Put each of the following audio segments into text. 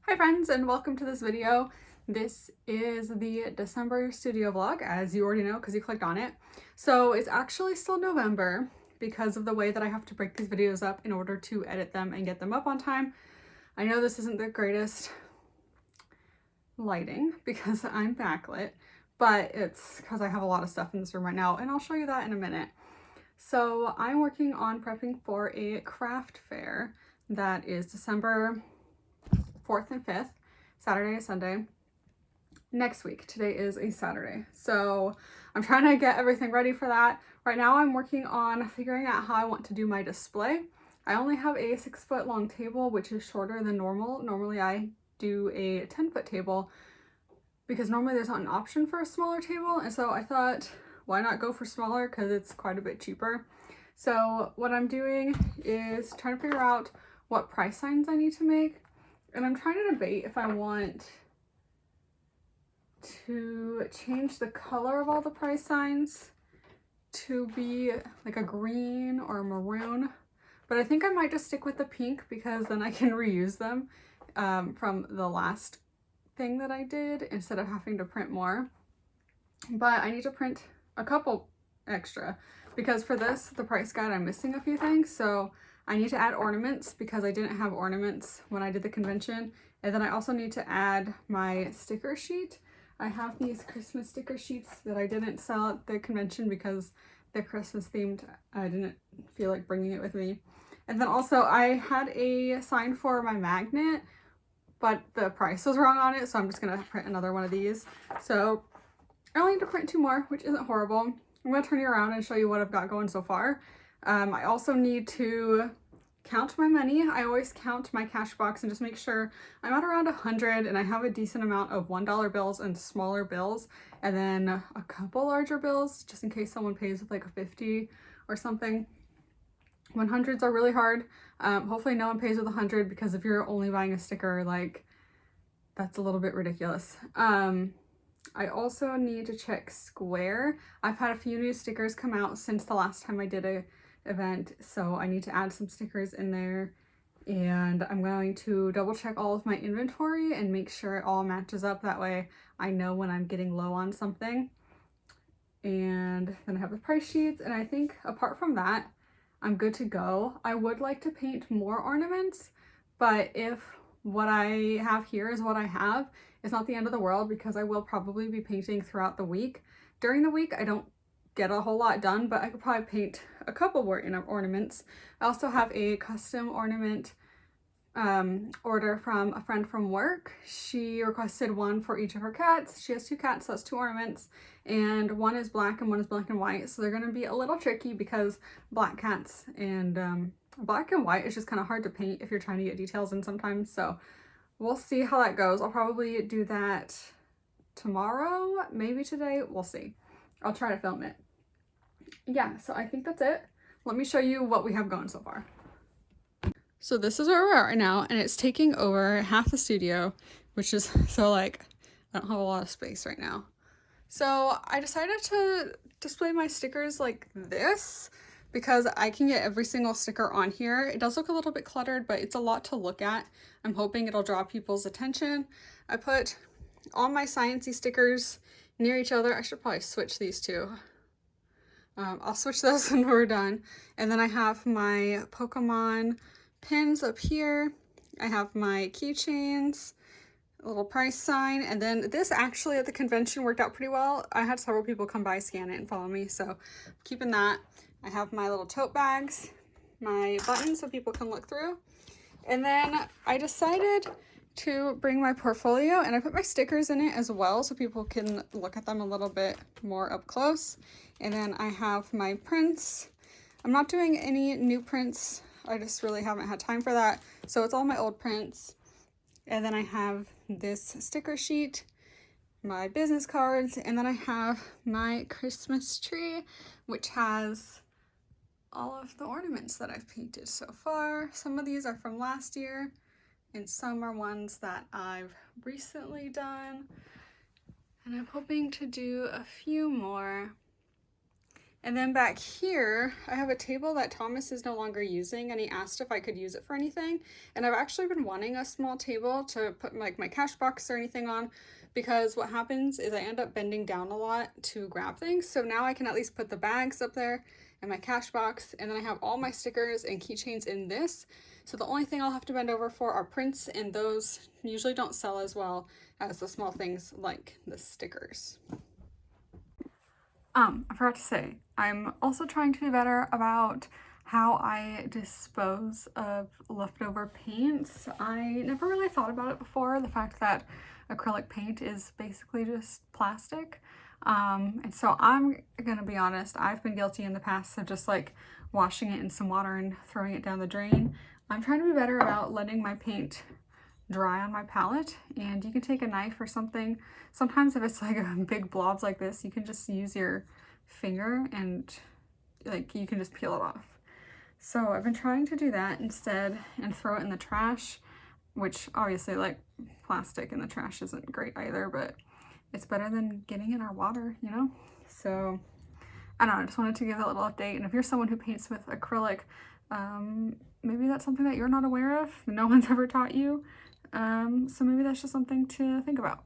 Hi friends, and welcome to this video. This is the December studio vlog, as you already know because you clicked on it. So it's actually still November because of the way that I have to break these videos up in order to edit them and get them up on time. I know this isn't the greatest lighting because I'm backlit, but it's because I have a lot of stuff in this room right now, and I'll show you that in a minute. So I'm working on prepping for a craft fair that is December 4th and 5th, Saturday and Sunday, next week. Today is a Saturday. So I'm trying to get everything ready for that. Right now I'm working on figuring out how I want to do my display. I only have a 6-foot long table, which is shorter than normal. Normally I do a 10-foot table because normally there's not an option for a smaller table. And so I thought, why not go for smaller, because it's quite a bit cheaper. So what I'm doing is trying to figure out what price signs I need to make. And I'm trying to debate if I want to change the color of all the price signs to be like a green or a maroon. But I think I might just stick with the pink because then I can reuse them from the last thing that I did instead of having to print more. But I need to print a couple extra because for this, the price guide, I'm missing a few things. So I need to add ornaments because I didn't have ornaments when I did the convention. And then I also need to add my sticker sheet. I have these Christmas sticker sheets that I didn't sell at the convention because they're Christmas themed. I didn't feel like bringing it with me. And then also I had a sign for my magnet, but the price was wrong on it. So I'm just gonna print another one of these. So I only need to print 2 more, which isn't horrible. I'm gonna turn you around and show you what I've got going so far. I also need to count my money. I always count my cash box and just make sure I'm at around 100 and I have a decent amount of $1 bills and smaller bills, and then a couple larger bills just in case someone pays with like a 50 or something. 100s are really hard. Hopefully no one pays with 100 because if you're only buying a sticker, like that's a little bit ridiculous. I also need to check Square. I've had a few new stickers come out since the last time I did a event, so I need to add some stickers in there, and I'm going to double check all of my inventory and make sure it all matches up. That way I know when I'm getting low on something. And then I have the price sheets, and I think apart from that I'm good to go. I would like to paint more ornaments, but if what I have here is what I have, it's not the end of the world because I will probably be painting throughout the week. During the week I don't get a whole lot done, but I could probably paint a couple more ornaments. I also have a custom ornament order from a friend from work. She requested one for each of her cats. She has 2 cats, so that's 2 ornaments, and one is black and one is black and white. So they're going to be a little tricky because black cats and black and white is just kind of hard to paint if you're trying to get details in sometimes. So we'll see how that goes. I'll probably do that tomorrow, maybe today. We'll see. I'll try to film it. Yeah, so I think that's it. Let me show you what we have going so far. So this is where we're at right now, and it's taking over half the studio, which is so like I don't have a lot of space right now. So I decided to display my stickers like this because I can get every single sticker on here. It does look a little bit cluttered, but it's a lot to look at. I'm hoping it'll draw people's attention. I put all my sciencey stickers near each other. I should probably switch these two. I'll switch those when we're done. And then I have my Pokemon pins up here. I have my keychains, a little price sign, and then this actually at the convention worked out pretty well. I had several people come by, scan it, and follow me, so I'm keeping that. I have my little tote bags, my buttons so people can look through. And then I decided to bring my portfolio, and I put my stickers in it as well so people can look at them a little bit more up close. And then I have my prints. I'm not doing any new prints. I just really haven't had time for that. So it's all my old prints. And then I have this sticker sheet, my business cards, and then I have my Christmas tree, which has all of the ornaments that I've painted so far. Some of these are from last year, and some are ones that I've recently done. And I'm hoping to do a few more. And then back here, I have a table that Thomas is no longer using, and he asked if I could use it for anything. And I've actually been wanting a small table to put like my cash box or anything on, because what happens is I end up bending down a lot to grab things. So now I can at least put the bags up there and my cash box, and then I have all my stickers and keychains in this. So the only thing I'll have to bend over for are prints, and those usually don't sell as well as the small things like the stickers. I forgot to say, I'm also trying to be better about how I dispose of leftover paints. I never really thought about it before, the fact that acrylic paint is basically just plastic. And so I'm gonna be honest, I've been guilty in the past of just like washing it in some water and throwing it down the drain. I'm trying to be better about letting my paint dry on my palette, and you can take a knife or something. Sometimes if it's like a big blobs like this, you can just use your finger and like you can just peel it off. So I've been trying to do that instead and throw it in the trash, which obviously like plastic in the trash isn't great either, but it's better than getting in our water, you know? So I don't know, I just wanted to give that little update. And if you're someone who paints with acrylic, maybe that's something that you're not aware of, no one's ever taught you. So maybe that's just something to think about.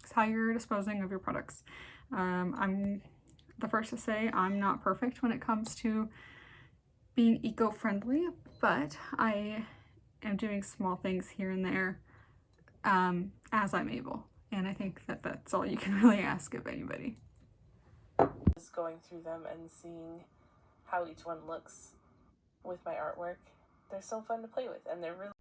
It's how you're disposing of your products. I'm the first to say I'm not perfect when it comes to being eco-friendly, but I am doing small things here and there as I'm able. And I think that that's all you can really ask of anybody. Just going through them and seeing how each one looks with my artwork. They're so fun to play with, and they're really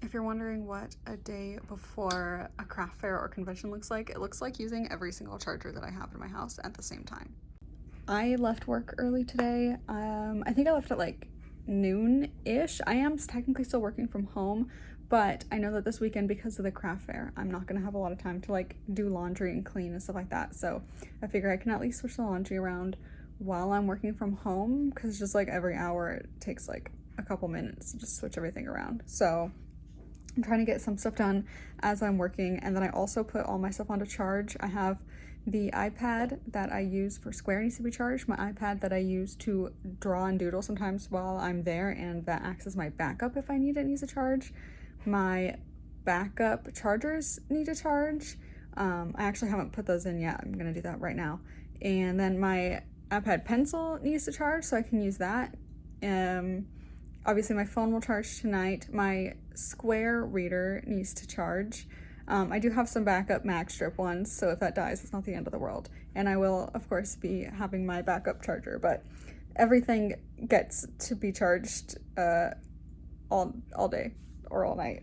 If you're wondering what a day before a craft fair or convention looks like, it looks like using every single charger that I have in my house at the same time. I left work early today. I think I left at like noon-ish. I am technically still working from home, but I know that this weekend, because of the craft fair, I'm not gonna have a lot of time to like do laundry and clean and stuff like that. So I figure I can at least switch the laundry around while I'm working from home, because just like every hour it takes like a couple minutes to just switch everything around. So I'm trying to get some stuff done as I'm working, and then I also put all my stuff onto charge. I have the iPad that I use for Square needs to be charged, my iPad that I use to draw and doodle sometimes while I'm there, and that acts as my backup if I need it needs to charge. My backup chargers need to charge. I actually haven't put those in yet. I'm gonna do that right now. And then my iPad pencil needs to charge, so I can use that. Obviously my phone will charge tonight. My Square reader needs to charge. I do have some backup MagStrip ones, so if that dies, it's not the end of the world. And I will, of course, be having my backup charger, but everything gets to be charged all day or all night.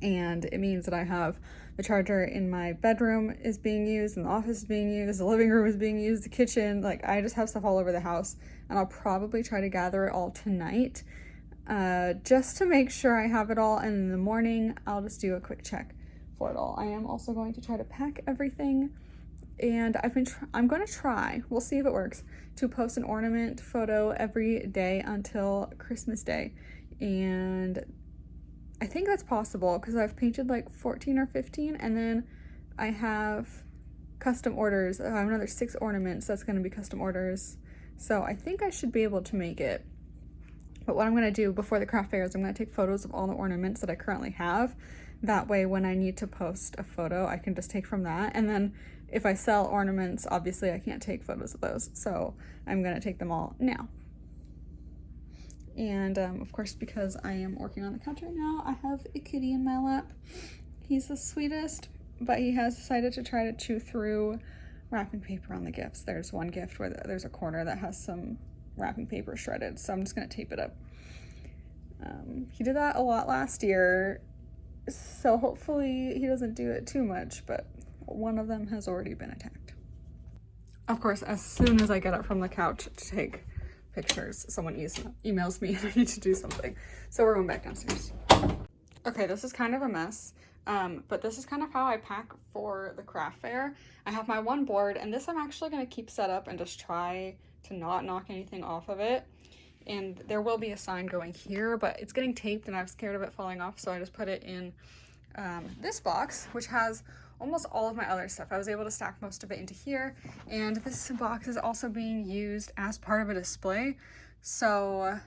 And it means that I have the charger in my bedroom is being used, and the office is being used, the living room is being used, the kitchen, like I just have stuff all over the house, and I'll probably try to gather it all tonight just to make sure I have it all, and in the morning I'll just do a quick check for it all. I am also going to try to pack everything, and I'm going to try, we'll see if it works, to post an ornament photo every day until Christmas Day. And I think that's possible because I've painted like 14 or 15, and then I have custom orders. I have another 6 ornaments that's going to be custom orders. So I think I should be able to make it. But what I'm going to do before the craft fair is I'm going to take photos of all the ornaments that I currently have. That way when I need to post a photo, I can just take from that. And then if I sell ornaments, obviously I can't take photos of those. So I'm going to take them all now. And of course, because I am working on the couch right now, I have a kitty in my lap. He's the sweetest, but he has decided to try to chew through wrapping paper on the gifts. There's one gift where there's a corner that has some wrapping paper shredded, so I'm just gonna tape it up. He did that a lot last year, so hopefully he doesn't do it too much, but one of them has already been attacked. Of course, as soon as I get up from the couch to take pictures, someone emails me and I need to do something. So we're going back downstairs. Okay, this is kind of a mess, but this is kind of how I pack for the craft fair. I have my one board, and this I'm actually going to keep set up and just try to not knock anything off of it. And there will be a sign going here, but it's getting taped and I'm scared of it falling off, so I just put it in this box, which has almost all of my other stuff. I was able to stack most of it into here, and this box is also being used as part of a display, so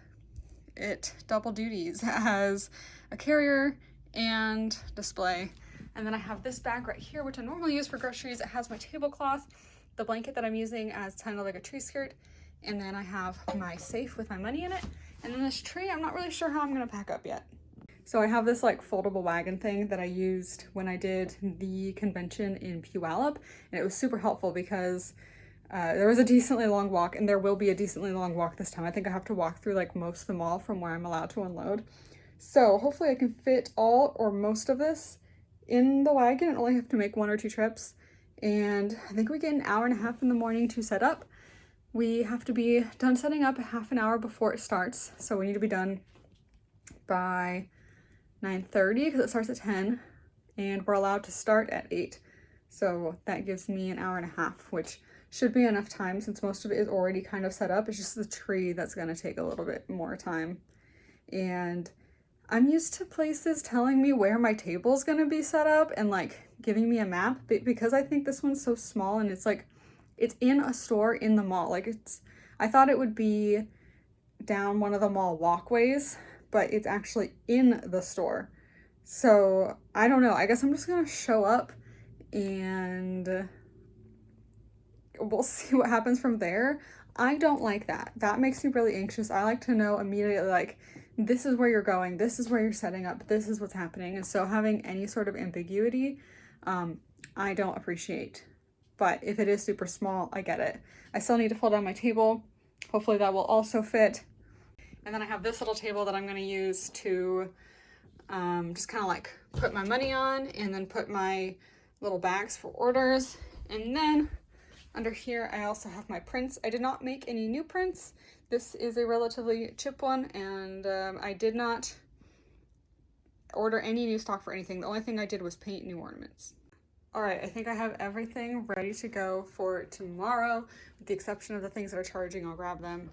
it double duties as a carrier and display. And then I have this bag right here, which I normally use for groceries. It has my tablecloth, the blanket that I'm using as kind of like a tree skirt, and then I have my safe with my money in it, and then this tree I'm not really sure how I'm gonna pack up yet. So I have this like foldable wagon thing that I used when I did the convention in Puyallup, and it was super helpful because there was a decently long walk, and there will be a decently long walk this time. I think I have to walk through like most of the mall from where I'm allowed to unload. So hopefully I can fit all or most of this in the wagon and only have to make 1 or 2 trips. And I think we get an hour and a half in the morning to set up. We have to be done setting up half an hour before it starts. So we need to be done by 9:30 because it starts at 10, and we're allowed to start at 8. So that gives me an hour and a half, which should be enough time since most of it is already kind of set up. It's just the tree that's going to take a little bit more time. And I'm used to places telling me where my table is going to be set up and like giving me a map, but because I think this one's so small and it's like it's in a store in the mall, like I thought it would be down one of the mall walkways, but it's actually in the store. So I don't know, I guess I'm just gonna show up and we'll see what happens from there. I don't like that. That makes me really anxious. I like to know immediately, like, this is where you're going, this is where you're setting up, this is what's happening. And so having any sort of ambiguity, I don't appreciate. But if it is super small, I get it. I still need to fold down my table. Hopefully that will also fit. And then I have this little table that I'm going to use to just kind of like put my money on, and then put my little bags for orders. And then under here, I also have my prints. I did not make any new prints. This is a relatively cheap one, and I did not order any new stock for anything. The only thing I did was paint new ornaments. All right, I think I have everything ready to go for tomorrow, with the exception of the things that are charging. I'll grab them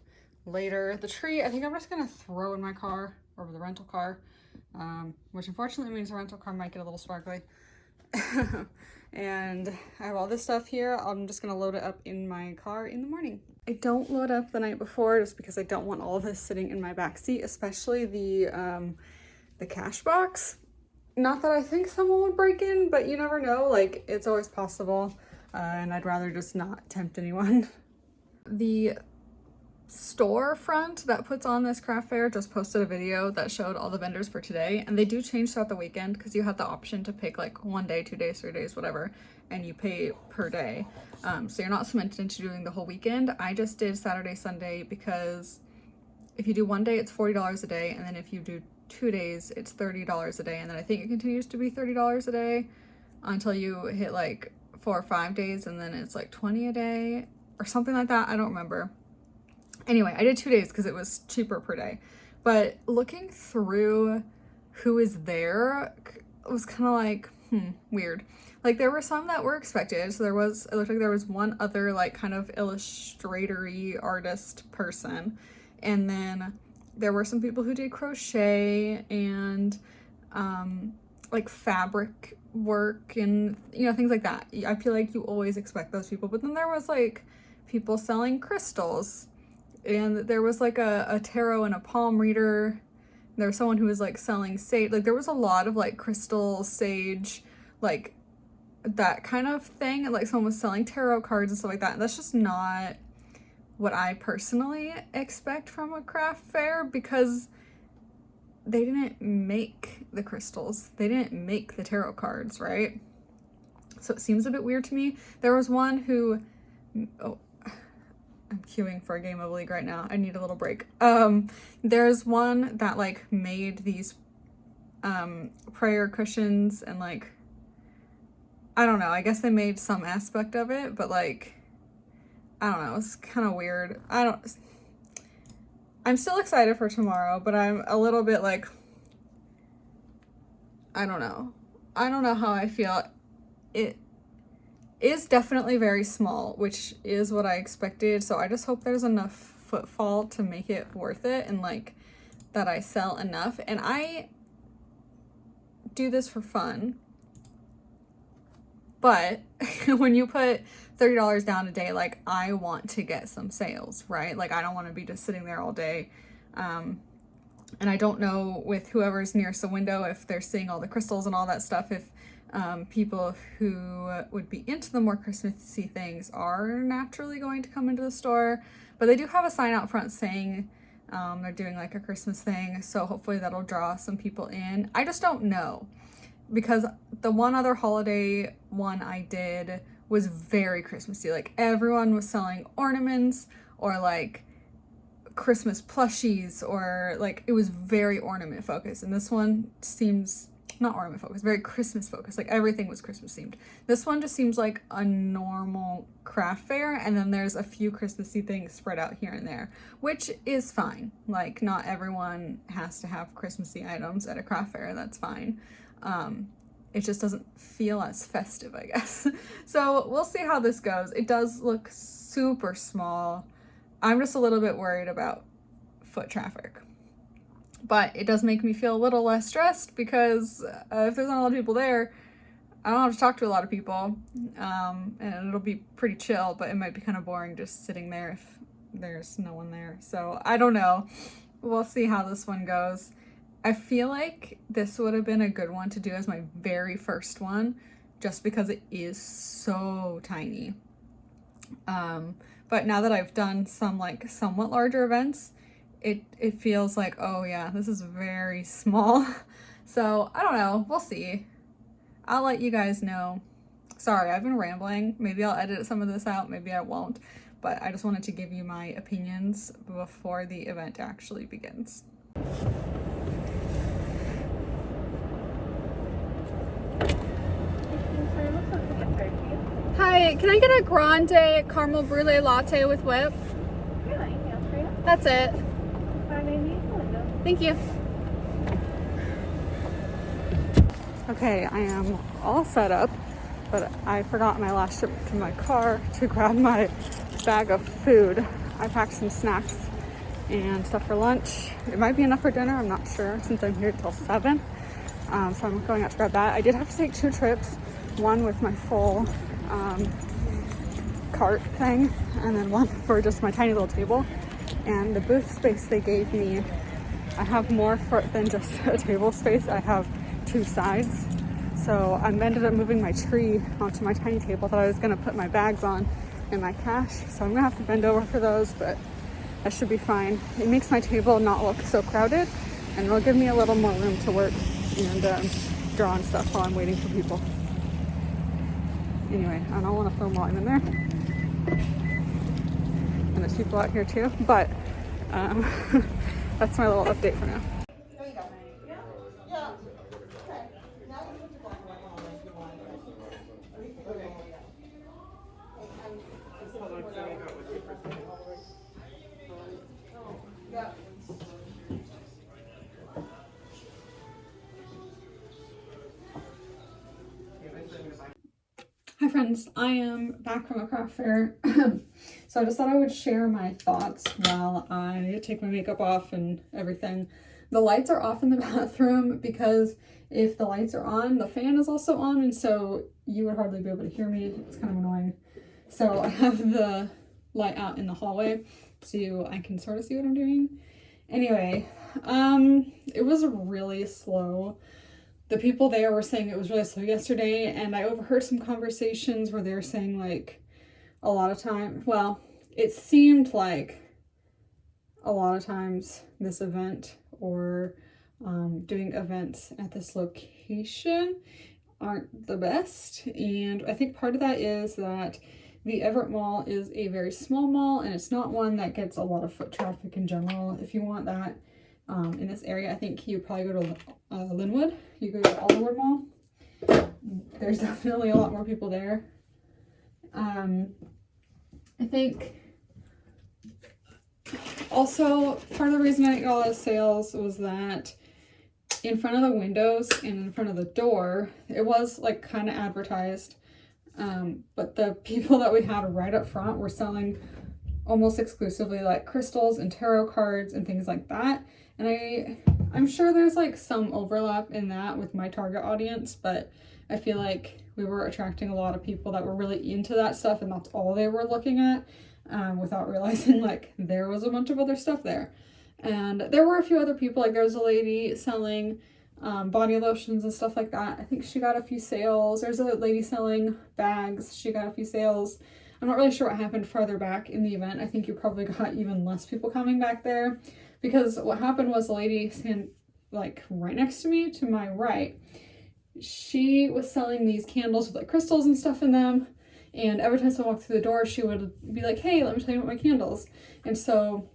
later. The tree, I think I'm just gonna throw in my car or the rental car, which unfortunately means the rental car might get a little sparkly. And I have all this stuff here. I'm just gonna load it up in my car in the morning. I don't load up the night before just because I don't want all of this sitting in my back seat, especially the cash box. Not that I think someone would break in, but you never know. Like, it's always possible, and I'd rather just not tempt anyone. The storefront that puts on this craft fair just posted a video that showed all the vendors for today, and they do change throughout the weekend because you have the option to pick like 1 day, 2 days, 3 days, whatever, and you pay per day. So you're not cemented into doing the whole weekend. I just did Saturday, Sunday because if you do 1 day, it's $40 a day, and then if you do 2 days, it's $30 a day, and then I think it continues to be $30 a day until you hit like 4 or 5 days, and then it's like 20 a day or something like that. I don't remember. Anyway, I did 2 days because it was cheaper per day. But looking through who is there, it was kind of like, weird. Like, there were some that were expected. So it looked like there was one other like kind of illustratory artist person. And then there were some people who did crochet and like fabric work and, you know, things like that. I feel like you always expect those people. But then there was like people selling crystals. And there was like a tarot and a palm reader. There was someone who was like selling sage. Like, there was a lot of like crystal, sage, like that kind of thing. And like someone was selling tarot cards and stuff like that. And that's just not what I personally expect from a craft fair, because they didn't make the crystals. They didn't make the tarot cards, right? So it seems a bit weird to me. There was one who, oh, I'm queuing for a game of League right now. I need a little break. There's one that like made these prayer cushions and like, I don't know, I guess they made some aspect of it, but like, I don't know, it's kind of weird. I'm still excited for tomorrow, but I'm a little bit like, I don't know how I feel. It is definitely very small, which is what I expected. So I just hope there's enough footfall to make it worth it, and like that I sell enough. And I do this for fun, but when you put $30 down a day, like, I want to get some sales, right? Like, I don't want to be just sitting there all day. And I don't know with whoever's nearest the window if they're seeing all the crystals and all that stuff, if people who would be into the more Christmassy things are naturally going to come into the store. But they do have a sign out front saying they're doing like a Christmas thing, so hopefully that'll draw some people in. I just don't know, because the one other holiday one I did was very Christmassy. Like, everyone was selling ornaments or like Christmas plushies, or like, it was very ornament focused. And this one seems not ornament focused, very Christmas focused. Like, everything was Christmas themed. This one just seems like a normal craft fair, and then there's a few Christmassy things spread out here and there, which is fine. Like, not everyone has to have Christmassy items at a craft fair. That's fine. It just doesn't feel as festive, I guess. So we'll see how this goes. It does look super small. I'm just a little bit worried about foot traffic. But it does make me feel a little less stressed, because if there's not a lot of people there, I don't have to talk to a lot of people. And it'll be pretty chill, but it might be kind of boring just sitting there if there's no one there. So I don't know. We'll see how this one goes. I feel like this would have been a good one to do as my very first one, just because it is so tiny. But now that I've done some like somewhat larger events, it feels like, oh yeah, this is very small. So I don't know, we'll see. I'll let you guys know. Sorry, I've been rambling. Maybe I'll edit some of this out, maybe I won't. But I just wanted to give you my opinions before the event actually begins. Hi, can I get a grande caramel brulee latte with whip? Yeah, anything else for you? That's it. 580. Thank you. Okay, I am all set up, but I forgot my last trip to my car to grab my bag of food. I packed some snacks and stuff for lunch. It might be enough for dinner, I'm not sure, since I'm here till 7. So I'm going out to grab that. I did have to take 2 trips, one with my full cart thing, and then one for just my tiny little table. And the booth space they gave me, I have more than just a table space. I have 2 sides. So I ended up moving my tree onto my tiny table that I was gonna put my bags on and my cash. So I'm gonna have to bend over for those, but that should be fine. It makes my table not look so crowded, and it'll give me a little more room to work and draw on stuff while I'm waiting for people. Anyway, I don't want to film while I'm in there. And there's people out here too, but that's my little update for now. Hi friends, I am back from a craft fair. So I just thought I would share my thoughts while I take my makeup off and everything. The lights are off in the bathroom because if the lights are on, the fan is also on, and so you would hardly be able to hear me. It's kind of annoying. So I have the light out in the hallway so I can sort of see what I'm doing. Anyway, it was really slow. The people there were saying it was really slow yesterday, and I overheard some conversations where they were saying like a lot of time, well, it seemed like a lot of times this event or doing events at this location aren't the best. And I think part of that is that the Everett Mall is a very small mall, and it's not one that gets a lot of foot traffic in general. If you want that in this area, I think you probably go to Linwood. You go to Alderwood Mall. There's definitely a lot more people there. I think also part of the reason I got all those sales was that in front of the windows and in front of the door, it was like kind of advertised. But the people that we had right up front were selling almost exclusively like crystals and tarot cards and things like that. And I'm sure there's like some overlap in that with my target audience, but I feel like we were attracting a lot of people that were really into that stuff, and that's all they were looking at, without realizing like there was a bunch of other stuff there. And there were a few other people, like there was a lady selling body lotions and stuff like that. I think she got a few sales. There's a lady selling bags. She got a few sales. I'm not really sure what happened farther back in the event. I think you probably got even less people coming back there, because what happened was a lady standing like right next to me to my right. She was selling these candles with like crystals and stuff in them, and every time someone walked through the door, she would be like, hey, let me tell you about my candles. And so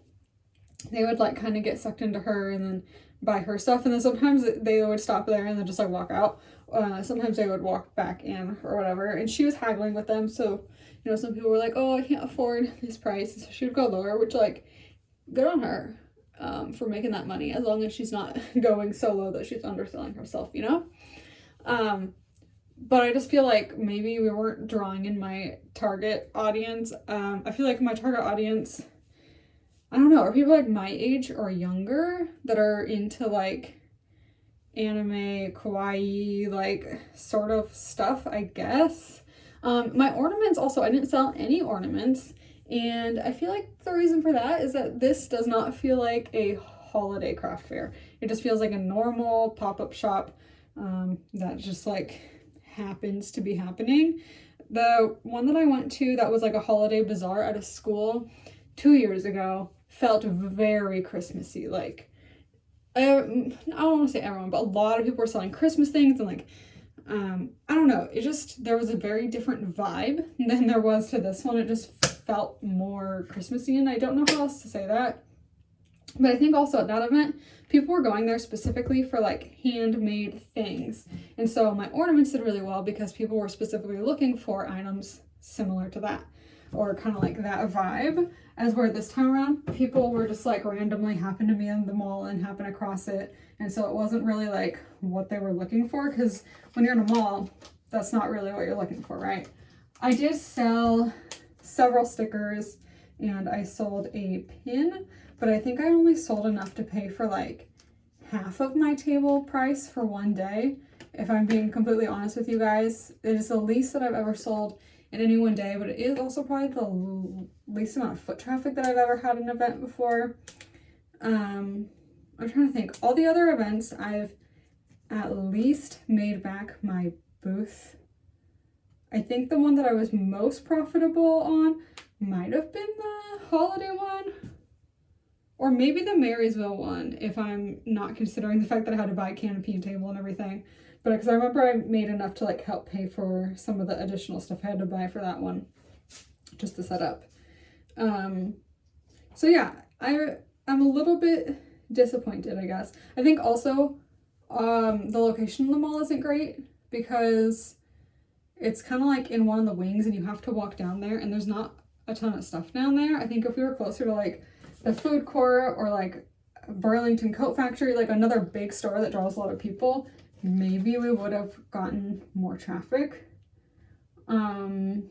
they would like kind of get sucked into her and then buy her stuff, and then sometimes they would stop there and then just like walk out. Sometimes they would walk back in or whatever, and she was haggling with them. So, you know, some people were like, oh, I can't afford this price, so she would go lower, which like, good on her for making that money, as long as she's not going so low that she's underselling herself, you know? But I just feel like maybe we weren't drawing in my target audience. I feel like my target audience, I don't know, are people like my age or younger that are into like anime, kawaii, like sort of stuff, I guess. My ornaments also, I didn't sell any ornaments, and I feel like the reason for that is that this does not feel like a holiday craft fair. It just feels like a normal pop-up shop that just like happens to be happening. The one that I went to that was like a holiday bazaar at a school 2 years ago felt very Christmassy. Like, I don't want to say everyone, but a lot of people were selling Christmas things, and like, I don't know, it just, there was a very different vibe than there was to this one. It just felt more Christmassy, and I don't know how else to say that. But I think also at that event, people were going there specifically for like handmade things. And so my ornaments did really well because people were specifically looking for items similar to that, or kind of like that vibe. As where this time around, people were just like randomly happened to be in the mall and happened across it. And so it wasn't really like what they were looking for, because when you're in a mall, that's not really what you're looking for, right? I did sell several stickers and I sold a pin, but I think I only sold enough to pay for like half of my table price for one day. If I'm being completely honest with you guys, it is the least that I've ever sold in any one day, but it is also probably the least amount of foot traffic that I've ever had an event before. I'm trying to think. All the other events, I've at least made back my booth. I think the one that I was most profitable on might have been the holiday one, or maybe the Marysville one, if I'm not considering the fact that I had to buy a canopy and table and everything. But because I remember I made enough to like help pay for some of the additional stuff I had to buy for that one, just to set up. So yeah, I'm a little bit disappointed, I guess. I think also the location of the mall isn't great because it's kind of like in one of the wings and you have to walk down there and there's not a ton of stuff down there. I think if we were closer to like the food court or like Burlington Coat Factory, like another big store that draws a lot of people, maybe we would have gotten more traffic. I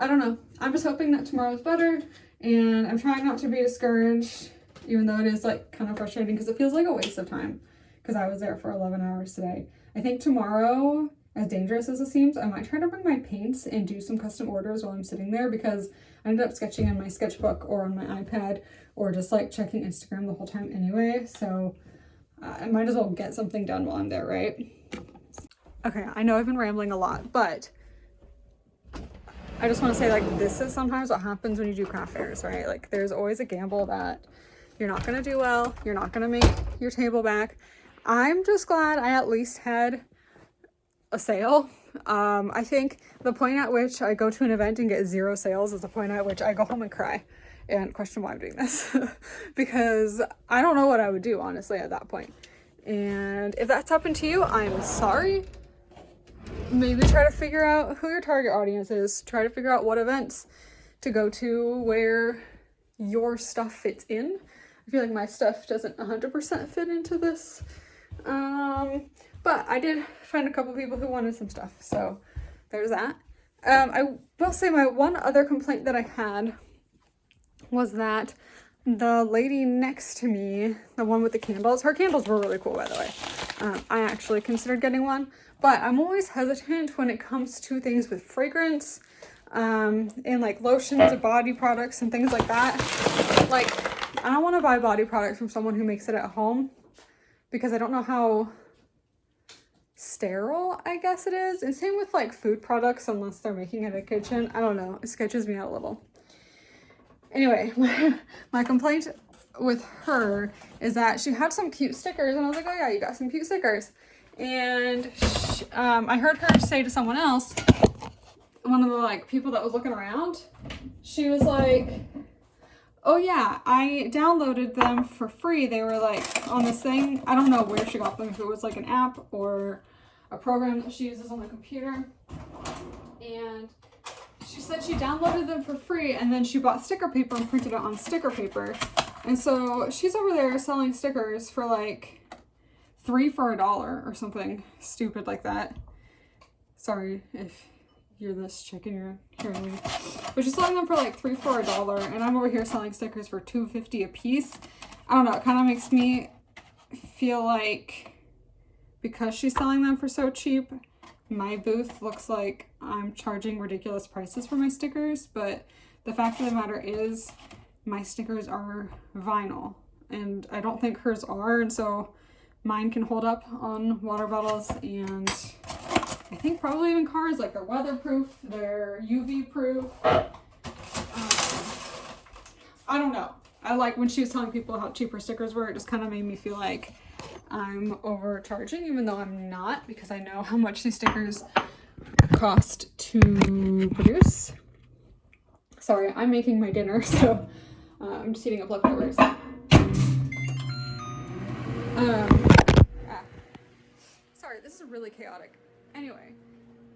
don't know. I'm just hoping that tomorrow's better, and I'm trying not to be discouraged, even though it is like kind of frustrating because it feels like a waste of time because I was there for 11 hours today. I think tomorrow, as dangerous as it seems, I might try to bring my paints and do some custom orders while I'm sitting there because I ended up sketching in my sketchbook or on my iPad or just like checking Instagram the whole time anyway. So I might as well get something done while I'm there, right? Okay, I know I've been rambling a lot, but I just want to say, like, this is sometimes what happens when you do craft fairs, right? Like, there's always a gamble that you're not going to do well. You're not going to make your table back. I'm just glad I at least had a sale. I think the point at which I go to an event and get 0 sales is the point at which I go home and cry and question why I'm doing this because I don't know what I would do, honestly, at that point. And if that's happened to you, I'm sorry. Maybe try to figure out who your target audience is. Try to figure out what events to go to where your stuff fits in. I feel like my stuff doesn't 100% fit into this. But I did find a couple people who wanted some stuff, so there's that. I will say my one other complaint that I had was that the lady next to me, the one with the candles, her candles were really cool, by the way. I actually considered getting one, but I'm always hesitant when it comes to things with fragrance, and like lotions or body products and things like that. Like, I don't want to buy body products from someone who makes it at home because I don't know how sterile, I guess it is. And same with like food products, unless they're making it in a kitchen. I don't know. It sketches me out a little. Anyway, my complaint with her is that she had some cute stickers, and I was like, oh yeah, you got some cute stickers. And I heard her say to someone else, one of the like people that was looking around, she was like, oh yeah, I downloaded them for free. They were like on this thing. I don't know where she got them, if it was like an app or a program that she uses on the computer. And she said she downloaded them for free and then she bought sticker paper and printed it on sticker paper. And so she's over there selling stickers for like 3 for $1 or something stupid like that. Sorry if you're this chick and you're hearing me. But she's selling them for like 3 for $1 and I'm over here selling stickers for $2.50 a piece. I don't know, it kind of makes me feel like because she's selling them for so cheap, my booth looks like I'm charging ridiculous prices for my stickers, but the fact of the matter is my stickers are vinyl and I don't think hers are, and so mine can hold up on water bottles and I think probably even cars. Like, they're weatherproof, they're UV proof. I don't know. I like when she was telling people how cheap her stickers were, it just kind of made me feel like I'm overcharging, even though I'm not, because I know how much these stickers cost to produce. Sorry, I'm making my dinner, so I'm just heating up leftovers. Sorry, this is really chaotic. Anyway,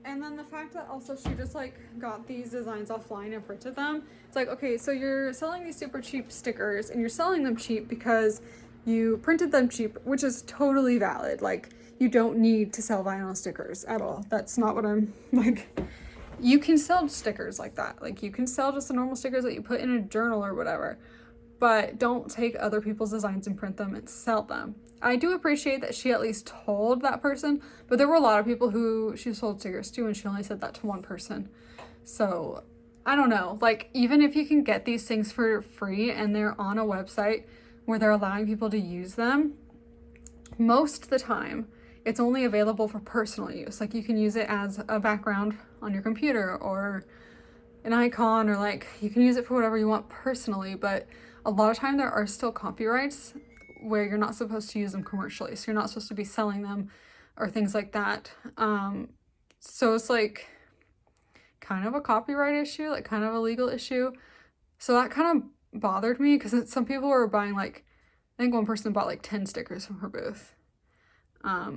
and then the fact that also she just like got these designs offline and printed them. It's like, okay, so you're selling these super cheap stickers and you're selling them cheap because you printed them cheap, which is totally valid. Like, you don't need to sell vinyl stickers at all. That's not what I'm like. you can sell stickers like that. Like you can sell just the normal stickers that you put in a journal or whatever, but don't take other people's designs and print them and sell them. I do appreciate that she at least told that person, but there were a lot of people who she sold stickers to and she only said that to one person. So I don't know, like even if you can get these things for free and they're on a website where they're allowing people to use them, most of the time it's only available for personal use. Like you can use it as a background on your computer or an icon, or like you can use it for whatever you want personally, but a lot of time there are still copyrights where you're not supposed to use them commercially. So you're not supposed to be selling them or things like that. So it's like kind of a copyright issue, like kind of a legal issue. So that kind of bothered me because some people were buying like, I think one person bought like 10 stickers from her booth. I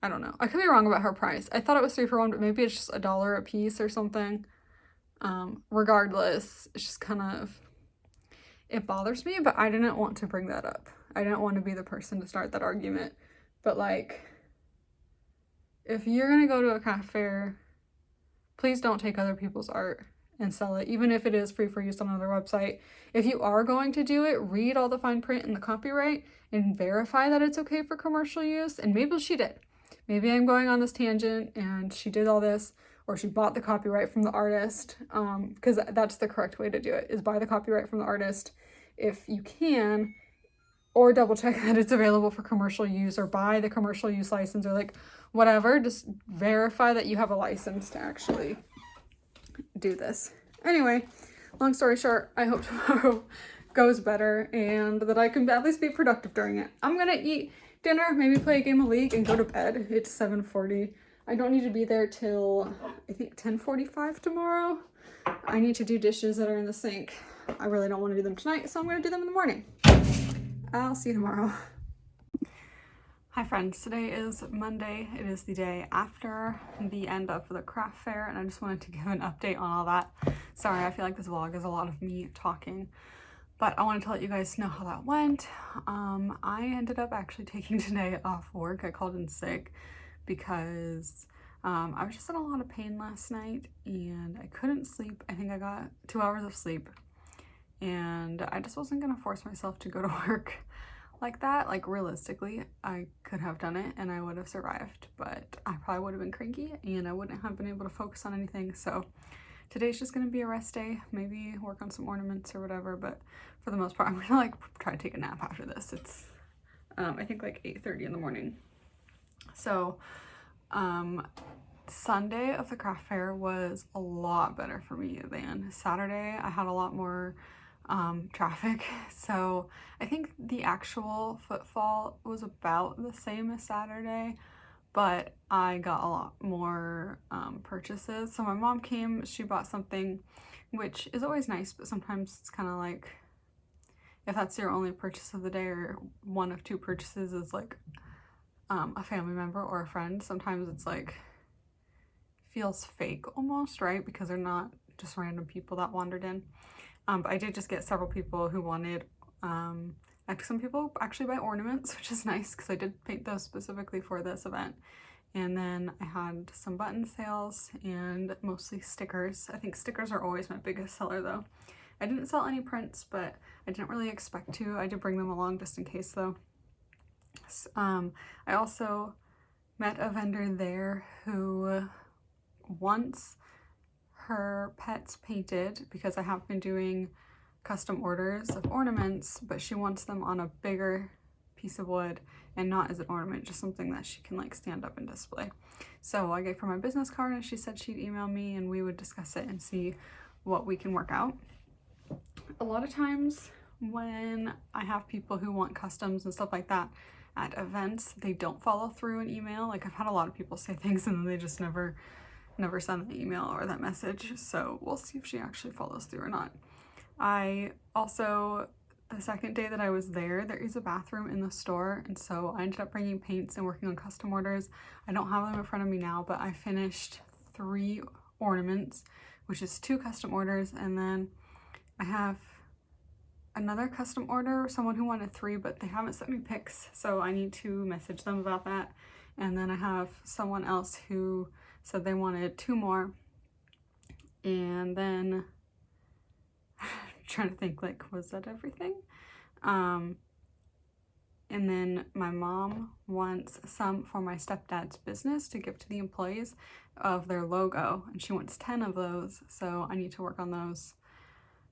don't know. I could be wrong about her price. I thought it was 3 for 1, but maybe it's just $1 a piece or something. Regardless, it's just kind of, it bothers me, but I didn't want to bring that up. I didn't want to be the person to start that argument. But like, if you're gonna go to a craft fair, please don't take other people's art and sell it, even if it is free for use on another website. If you are going to do it, read all the fine print and the copyright and verify that it's okay for commercial use. And maybe she did. Maybe I'm going on this tangent and she did all this, or she bought the copyright from the artist, because that's the correct way to do it, is buy the copyright from the artist if you can, or double check that it's available for commercial use, or buy the commercial use license, or like whatever. Just verify that you have a license to actually do this. Anyway, long story short, I hope tomorrow goes better and that I can at least be productive during it. I'm gonna eat dinner, maybe play a game of League and go to bed. It's 7:40. I don't need to be there till I think 10:45 tomorrow. I need to do dishes that are in the sink. I really don't want to do them tonight, so I'm going to do them in the morning. I'll see you tomorrow. Hi friends, today is Monday. It is the day after the end of the craft fair, and I just wanted to give an update on all that. Sorry, I feel like this vlog is a lot of me talking, but I wanted to let you guys know how that went. I ended up actually taking today off work. I called in sick because I was just in a lot of pain last night and I couldn't sleep. I think I got 2 hours of sleep and I just wasn't gonna force myself to go to work like that. Like realistically, I could have done it and I would have survived, but I probably would have been cranky and I wouldn't have been able to focus on anything. So today's just gonna be a rest day, maybe work on some ornaments or whatever, but for the most part, I'm gonna like try to take a nap after this. It's, I think like 8:30 in the morning. So, Sunday of the craft fair was a lot better for me than Saturday. I had a lot more traffic, so I think the actual footfall was about the same as Saturday, but I got a lot more purchases. So my mom came, she bought something, which is always nice, but sometimes it's kind of like, if that's your only purchase of the day or one of 2 purchases is like a family member or a friend, sometimes it's like feels fake almost, right? Because they're not just random people that wandered in. But I did just get several people who wanted, some people actually buy ornaments, which is nice because I did paint those specifically for this event. And then I had some button sales and mostly stickers. I think stickers are always my biggest seller though. I didn't sell any prints, but I didn't really expect to. I did bring them along just in case though. I also met a vendor there who wants her pets painted because I have been doing custom orders of ornaments, but she wants them on a bigger piece of wood and not as an ornament, just something that she can like stand up and display. So I gave her my business card and she said she'd email me and we would discuss it and see what we can work out. A lot of times when I have people who want customs and stuff like that at events, they don't follow through an email. Like I've had a lot of people say things and then they just never send the email or that message. So we'll see if she actually follows through or not. I also, the second day that I was there is a bathroom in the store, and so I ended up bringing paints and working on custom orders. I don't have them in front of me now, but I finished 3 ornaments, which is 2 custom orders, and then I have another custom order, someone who wanted 3, but they haven't sent me pics, so I need to message them about that. And then I have someone else who So they wanted 2 more. And then I'm trying to think, like, was that everything? And then my mom wants some for my stepdad's business to give to the employees of their logo, and she wants 10 of those, so I need to work on those.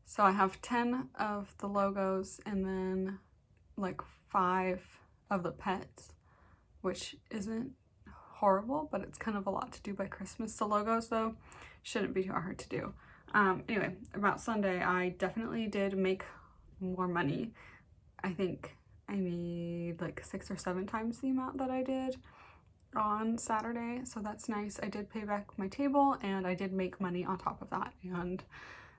So I have 10 of the logos and then like 5 of the pets, which isn't horrible, but it's kind of a lot to do by Christmas. The logos, though, shouldn't be too hard to do. Anyway, about Sunday, I definitely did make more money. I think I made like 6 or 7 times the amount that I did on Saturday, so that's nice. I did pay back my table and I did make money on top of that, and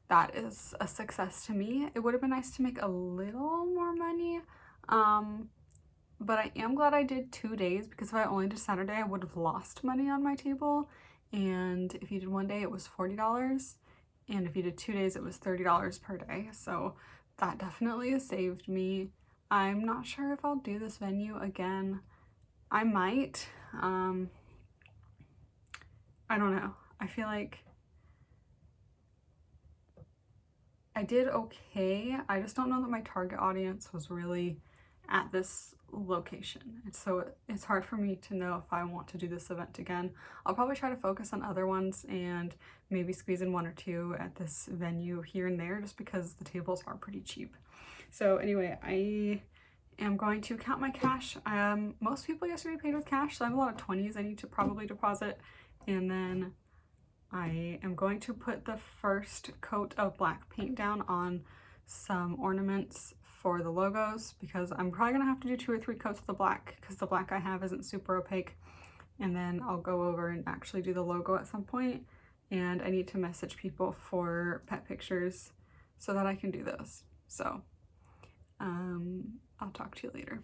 that is a success to me. It would have been nice to make a little more money, but I am glad I did 2 days, because if I only did Saturday, I would have lost money on my table. And if you did 1 day, it was $40, and if you did 2 days, it was $30 per day. So that definitely saved me. I'm not sure if I'll do this venue again. I might. I don't know. I feel like I did okay. I just don't know that my target audience was really at this location. And so it's hard for me to know if I want to do this event again. I'll probably try to focus on other ones and maybe squeeze in 1 or 2 at this venue here and there, just because the tables are pretty cheap. So anyway, I am going to count my cash. Most people yesterday paid with cash, so I have a lot of 20s I need to probably deposit. And then I am going to put the first coat of black paint down on some ornaments for the logos, because I'm probably gonna have to do 2 or 3 coats of the black, because the black I have isn't super opaque. And then I'll go over and actually do the logo at some point. And I need to message people for pet pictures so that I can do those. So I'll talk to you later.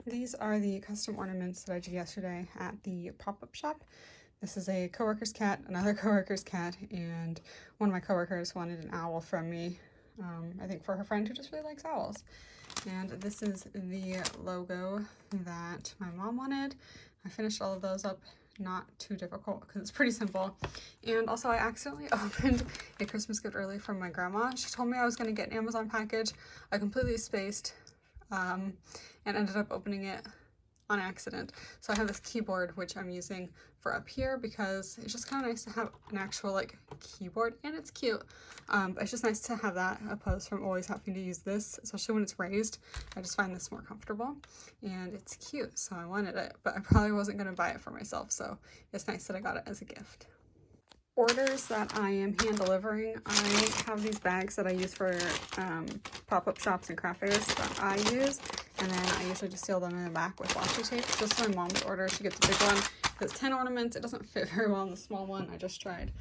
These are the custom ornaments that I did yesterday at the pop-up shop. This is a coworker's cat, another coworker's cat, and one of my coworkers wanted an owl from me. I think for her friend who just really likes owls. And this is the logo that my mom wanted. I finished all of those up, not too difficult because it's pretty simple. And also I accidentally opened a Christmas gift early from my grandma. She told me I was going to get an Amazon package. I completely spaced and ended up opening it on accident. So I have this keyboard which I'm using for up here because it's just kind of nice to have an actual like keyboard, and it's cute. But it's just nice to have that opposed from always having to use this, especially when it's raised. I just find this more comfortable and it's cute, so I wanted it, but I probably wasn't going to buy it for myself, so it's nice that I got it as a gift. Orders that I am hand delivering, I have these bags that I use for pop-up shops and craft fairs that I use, and then I usually just seal them in the back with washi tape. This is my mom's order. She gets the big one. It's 10 ornaments. It doesn't fit very well in the small one. I just tried.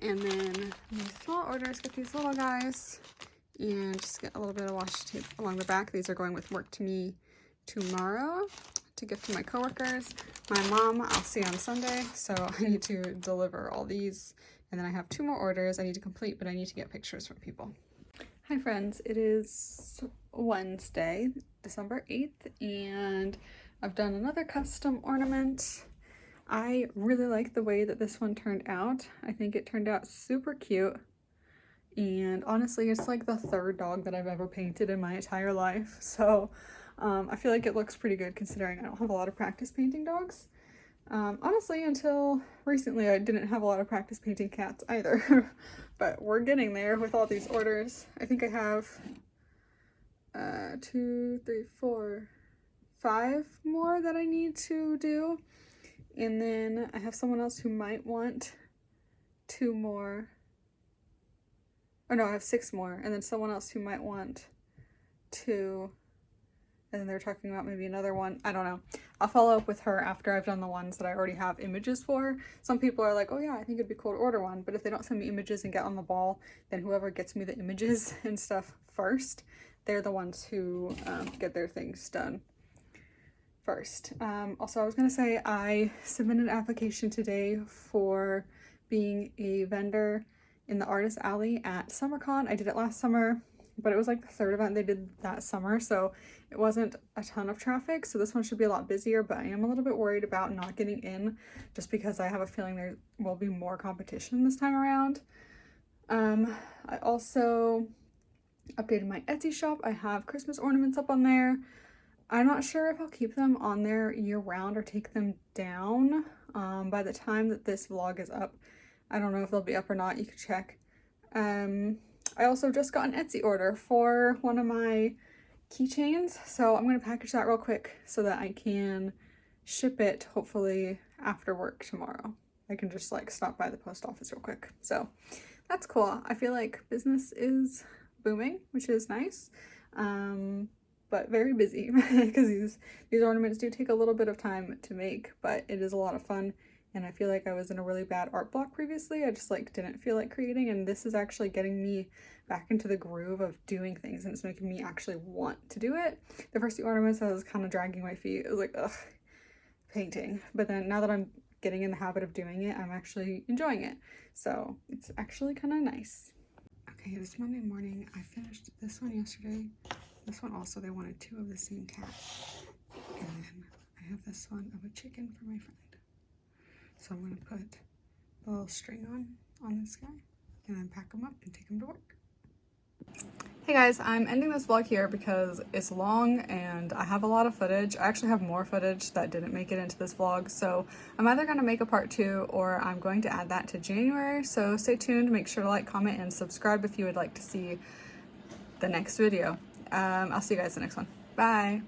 And then these small orders get these little guys, and just get a little bit of washi tape along the back. These are going with work to me tomorrow to give to my coworkers. My mom, I'll see on Sunday, so I need to deliver all these. And then I have 2 more orders I need to complete, but I need to get pictures from people. Hi friends, it is Wednesday, December 8th, and I've done another custom ornament. I really like the way that this one turned out. I think it turned out super cute. And honestly, it's like the 3rd dog that I've ever painted in my entire life. So I feel like it looks pretty good considering I don't have a lot of practice painting dogs. Honestly, until recently, I didn't have a lot of practice painting cats either. But we're getting there with all these orders. I think I have 2, 3, 4, 5 more that I need to do. And then I have someone else who might want 2 more. Oh no, I have 6 more. And then someone else who might want 2. And then they're talking about maybe another one. I don't know. I'll follow up with her after I've done the ones that I already have images for. Some people are like, oh yeah, I think it'd be cool to order one. But if they don't send me images and get on the ball, then whoever gets me the images and stuff first, they're the ones who get their things done first. Also, I was gonna say I submitted an application today for being a vendor in the Artist Alley at SummerCon. I did it last summer, but it was like the 3rd event they did that summer, so it wasn't a ton of traffic. So this one should be a lot busier, but I am a little bit worried about not getting in just because I have a feeling there will be more competition this time around. I also updated my Etsy shop. I have Christmas ornaments up on there. I'm not sure if I'll keep them on there year-round or take them down. By the time that this vlog is up, I don't know if they'll be up or not. You can check. I also just got an Etsy order for one of my keychains, so I'm going to package that real quick so that I can ship it hopefully after work tomorrow. I can just like stop by the post office real quick. So that's cool. I feel like business is booming, which is nice. But very busy because these ornaments do take a little bit of time to make, but it is a lot of fun. And I feel like I was in a really bad art block previously. I just like didn't feel like creating, and this is actually getting me back into the groove of doing things, and it's making me actually want to do it. The first 2 ornaments, I was kind of dragging my feet. It was like, ugh, painting. But then now that I'm getting in the habit of doing it, I'm actually enjoying it. So it's actually kind of nice. Okay, this Monday morning, I finished this one yesterday. This one also, they wanted 2 of the same cat. And then I have this one of a chicken for my friend. So I'm going to put a little string on this guy and then pack him up and take him to work. Hey guys, I'm ending this vlog here because it's long and I have a lot of footage. I actually have more footage that didn't make it into this vlog, so I'm either going to make a part 2 or I'm going to add that to January. So stay tuned, make sure to like, comment, and subscribe if you would like to see the next video. I'll see you guys in the next one. Bye!